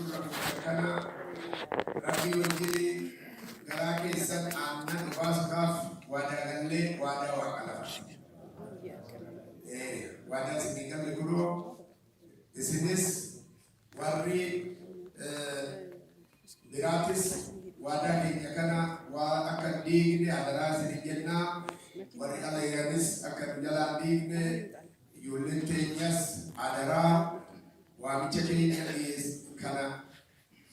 Kana Rabbi wajjin garaa keessan aannan baasuudhaaf waadaagallee waadaa waaqalafaati. Waadaa isinii galle kunoo isinis warri biraatis waadaa keenya kana waa akka dhiigne adaraa isinii jennaa warri ala jiranis akka jalaa dhiigne ijoolleen keenyas adaraa waamicha keenya kana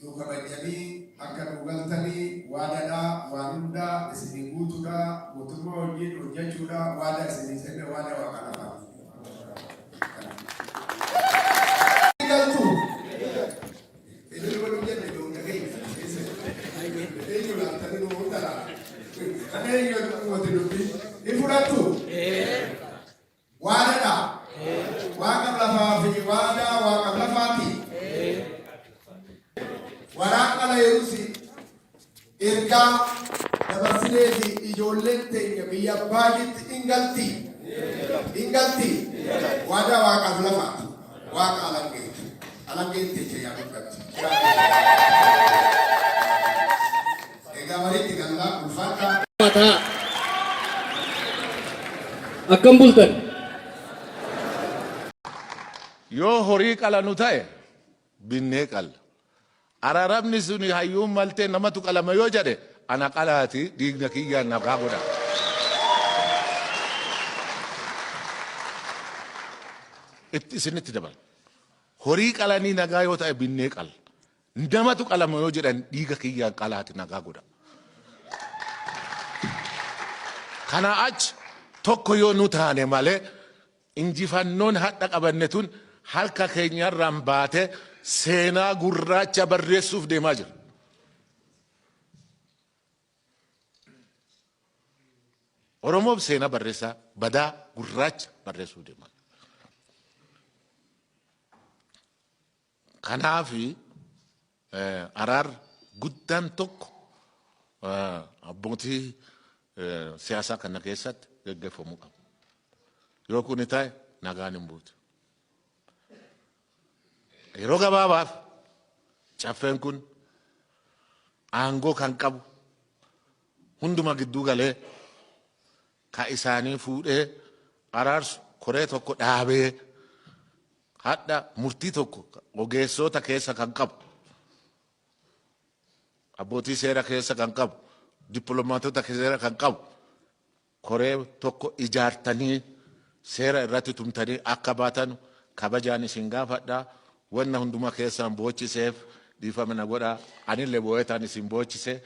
nu kabajanii akka nu galtanii waadaadhaa waan hundaa isinii guutuudhaa mootummaa wajjin hojjechuudhaa waadaa isinii senne waadaa waaqalafaati. Ergaa dabarsinee fi ijoolleen teenya biyya baay'eetti ingalti waadaa waaqaaf lafaati waaqa alangeen teecha yaadeffatti. Egaa walitti gallaa ulfaataa. Akkam bultan. Yoo horii qalanu ta'e binnee qalla. Ararabni suni hayyuun maltee namatu qalama yoo jedhe ana qalaati dhiigna kiyyaan nagaa godha. Isinitti dabala. Horii qalanii nagaa yoo ta'e binnee qalla. Namatu qalama yoo jedhan dhiiga kiyyaan qalaati nagaa godha. Kana achi tokko yoo nu taane malee injifannoon hadha qabanne tun harka keenyarraan baate seenaa gurraacha barreessuuf deemaa jira. Oromoof seenaa barreessaa badaa gurraacha barreessuuf deemaa jira. Kanaaf araar guddaan tokko abbootii siyaasaa kana keessatti gaggeeffamuu qaba. Yoo kun ta'e nagaan hin buutu. Yeroo gabaabaaf caffeen kun aangoo kan qabu hunduma gidduu galee ka isaanii fuudhee araarsu koree tokko dhaabee hadha murtii tokko ogeessota keessa kan qabu abbootii seera keessa kan qabu dippiloomaatota seera kan qabu koree tokko ijaartanii seera irratti tumtanii akka baatan kabajaan isin gaafadhaa. Wanna hunduma keessaan boochiseef dhiifama na godhaa anillee boo'etaan isin boochise